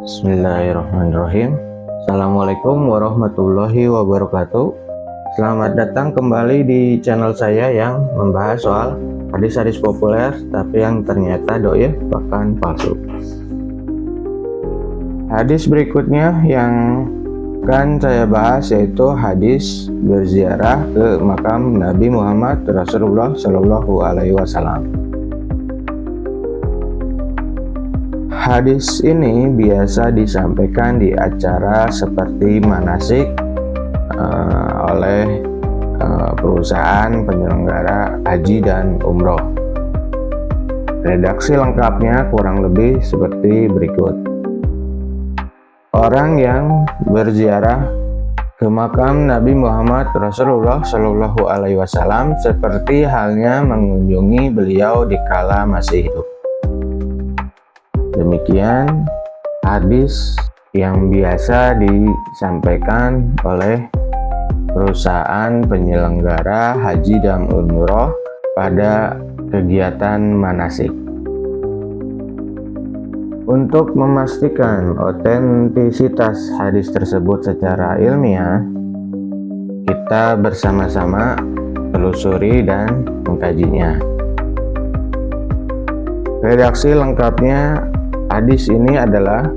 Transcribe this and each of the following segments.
Bismillahirrahmanirrahim. Assalamualaikum warahmatullahi wabarakatuh. Selamat datang kembali di channel saya yang membahas soal hadis-hadis populer tapi yang ternyata dhaif bahkan palsu. Hadis berikutnya yang akan saya bahas yaitu hadis berziarah ke makam Nabi Muhammad Rasulullah Shallallahu Alaihi Wasallam. Hadis ini biasa disampaikan di acara seperti manasik oleh perusahaan penyelenggara haji dan umroh. Redaksi lengkapnya kurang lebih seperti berikut. Orang yang berziarah ke makam Nabi Muhammad Rasulullah Shallallahu Alaihi Wasallam seperti halnya mengunjungi beliau di kala masih hidup. Demikian hadis yang biasa disampaikan oleh perusahaan penyelenggara haji dan umroh pada kegiatan manasik. Untuk memastikan otentisitas hadis tersebut secara ilmiah, kita bersama-sama telusuri dan mengkajinya. Redaksi lengkapnya hadis ini adalah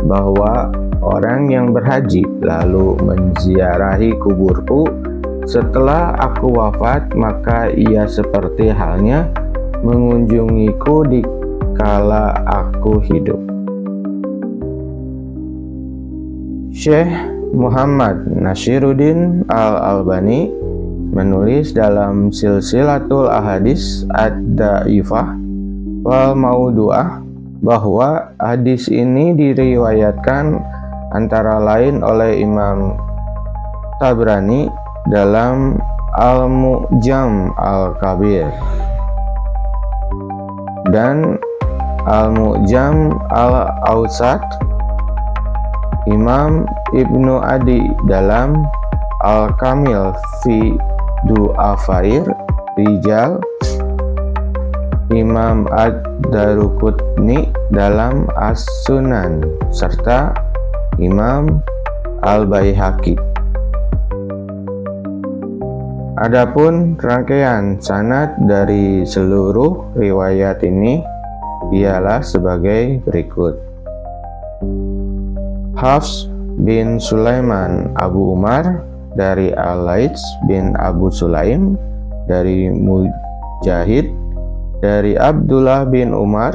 bahwa orang yang berhaji lalu menziarahi kuburku setelah aku wafat, maka ia seperti halnya mengunjungiku di kala aku hidup. Syekh Muhammad Nasiruddin Al-Albani menulis dalam Silsilatul Ahadits Ad-Dhaifah wal Maudu'ah bahwa hadis ini diriwayatkan antara lain oleh Imam Tabrani dalam Al-Mu'jam Al-Kabir dan Al-Mu'jam Al-Awsat, Imam Ibnu Adi dalam Al-Kamil fi Du'afair Rijal, Imam Ad-Daruqutni dalam As-Sunan, serta Imam Al-Baihaqi. Adapun rangkaian sanad dari seluruh riwayat ini ialah sebagai berikut. Hafs bin Sulaiman Abu Umar dari Al-Laits bin Abu Sulaim dari Mujahid dari Abdullah bin Umar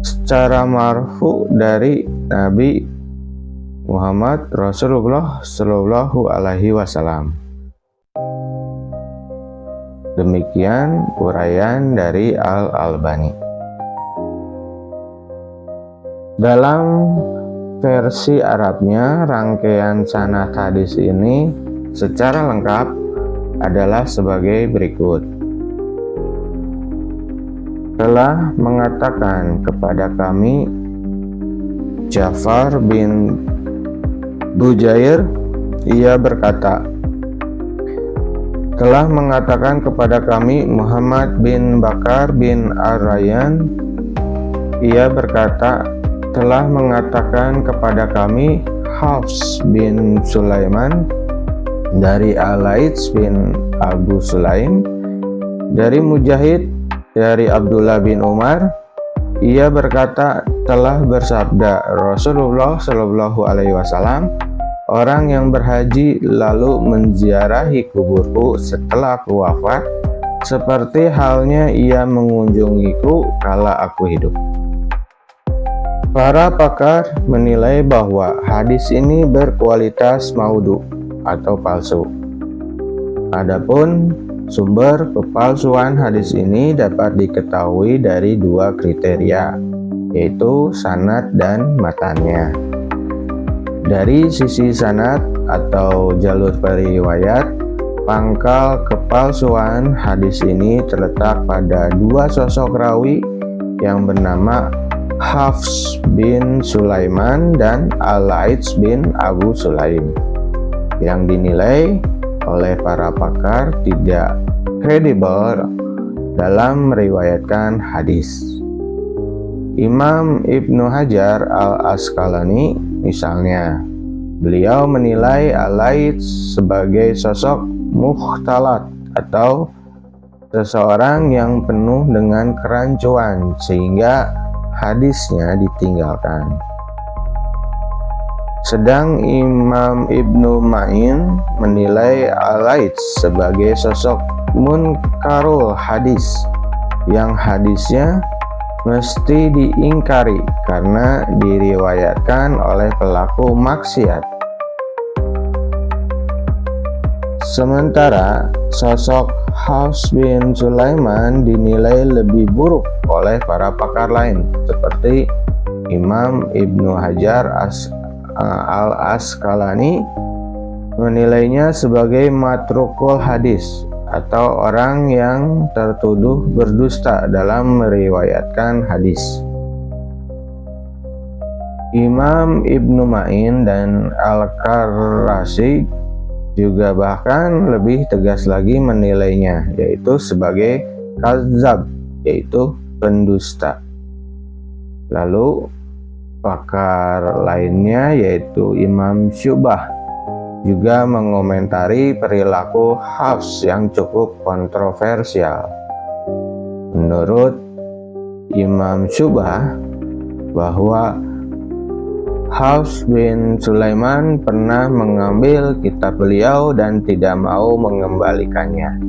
secara marfu dari Nabi Muhammad Rasulullah Shallallahu Alaihi Wasallam. Demikian uraian dari Al-Albani. Dalam versi Arabnya, rangkaian sanad hadis ini secara lengkap adalah sebagai berikut. Telah mengatakan kepada kami Ja'far bin Bujair, ia berkata, telah mengatakan kepada kami Muhammad bin Bakar bin Ar-Rayyan, ia berkata, telah mengatakan kepada kami Hafs bin Sulaiman dari Al-Laits bin Abu Sulaim dari Mujahid dari Abdullah bin Umar, ia berkata, telah bersabda Rasulullah Shallallahu Alaihi Wasallam, orang yang berhaji lalu menziarahi kuburku setelah aku wafat, seperti halnya ia mengunjungiku kala aku hidup. Para pakar menilai bahwa hadis ini berkualitas maudhu atau palsu. Adapun sumber kepalsuan hadis ini dapat diketahui dari dua kriteria, yaitu sanad dan matannya. Dari sisi sanad atau jalur periwayat, pangkal kepalsuan hadis ini terletak pada dua sosok rawi yang bernama Hafs bin Sulaiman dan Al-Laits bin Abu Sulaim, yang dinilai oleh para pakar tidak kredibel dalam meriwayatkan hadis. Imam Ibnu Hajar al-Asqalani misalnya, beliau menilai Al-Laits sebagai sosok mukhtalat atau seseorang yang penuh dengan kerancuan sehingga hadisnya ditinggalkan. Sedang Imam Ibnu Ma'in menilai Al-Laits sebagai sosok munkarul hadis yang hadisnya mesti diingkari karena diriwayatkan oleh pelaku maksiat. Sementara sosok Hafs bin Sulaiman dinilai lebih buruk oleh para pakar lain seperti Imam Ibnu Hajar al-Asqalani menilainya sebagai matrukul hadis atau orang yang tertuduh berdusta dalam meriwayatkan hadis. Imam Ibnu Ma'in dan Al-Karrasi juga bahkan lebih tegas lagi menilainya, yaitu sebagai kadzab, yaitu pendusta. Lalu pakar lainnya yaitu Imam Syu'bah juga mengomentari perilaku Hafs yang cukup kontroversial. Menurut Imam Syu'bah bahwa Hafs bin Sulaiman pernah mengambil kitab beliau dan tidak mau mengembalikannya.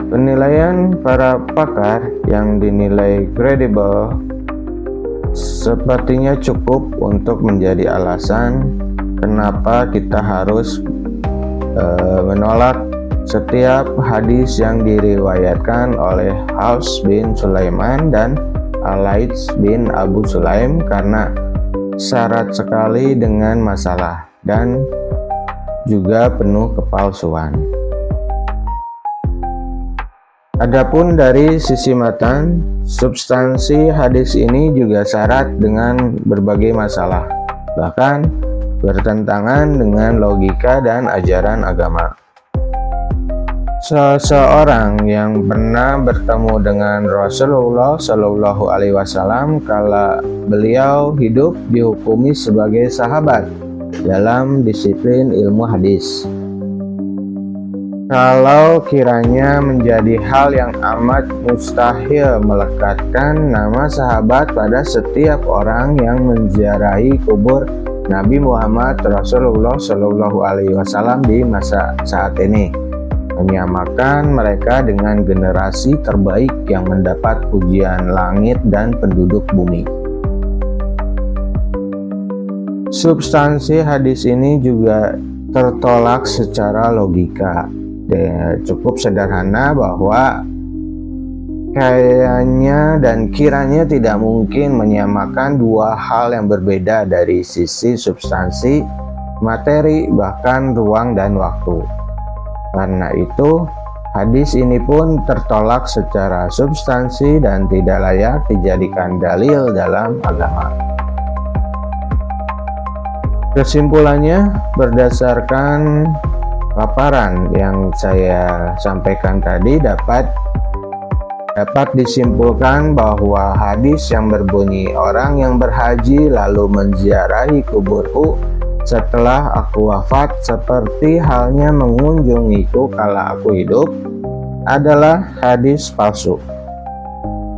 Penilaian para pakar yang dinilai kredibel sepertinya cukup untuk menjadi alasan kenapa kita harus menolak setiap hadis yang diriwayatkan oleh Hafs bin Sulaiman dan Al-Laits bin Abu Sulaim karena syarat sekali dengan masalah dan juga penuh kepalsuan. Adapun dari sisi matan, substansi hadis ini juga syarat dengan berbagai masalah, bahkan bertentangan dengan logika dan ajaran agama. Seseorang yang pernah bertemu dengan Rasulullah Shallallahu Alaihi Wasallam kala beliau hidup dihukumi sebagai sahabat dalam disiplin ilmu hadis. Kalau kiranya menjadi hal yang amat mustahil melekatkan nama sahabat pada setiap orang yang menziarahi kubur Nabi Muhammad Rasulullah Shallallahu Alaihi Wasallam di masa saat ini, menyamakan mereka dengan generasi terbaik yang mendapat pujian langit dan penduduk bumi. Substansi hadis ini juga tertolak secara logika. Cukup sederhana bahwa kayaknya dan kiranya tidak mungkin menyamakan dua hal yang berbeda dari sisi substansi, materi, bahkan ruang dan waktu. Karena itu, hadis ini pun tertolak secara substansi dan tidak layak dijadikan dalil dalam agama. Kesimpulannya, berdasarkan paparan yang saya sampaikan tadi dapat disimpulkan bahwa hadis yang berbunyi orang yang berhaji lalu menziarahi kuburku setelah aku wafat seperti halnya mengunjungiku kala aku hidup adalah hadis palsu,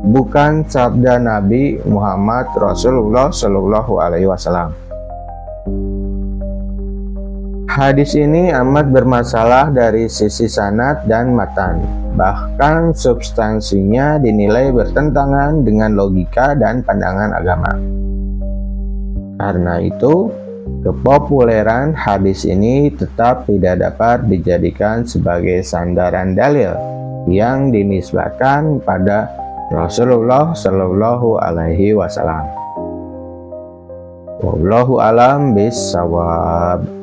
bukan sabda Nabi Muhammad Rasulullah Shallallahu Alaihi Wasallam. Hadis ini amat bermasalah dari sisi sanad dan matan, bahkan substansinya dinilai bertentangan dengan logika dan pandangan agama. Karena itu, kepopuleran hadis ini tetap tidak dapat dijadikan sebagai sandaran dalil yang dinisbatkan pada Rasulullah Shallallahu Alaihi Wasallam. Wallahu a'lam bishawab.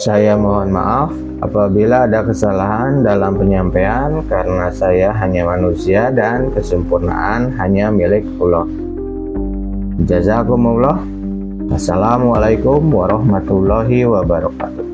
Saya mohon maaf apabila ada kesalahan dalam penyampaian karena saya hanya manusia dan kesempurnaan hanya milik Allah. Jazakumullah. Assalamualaikum warahmatullahi wabarakatuh.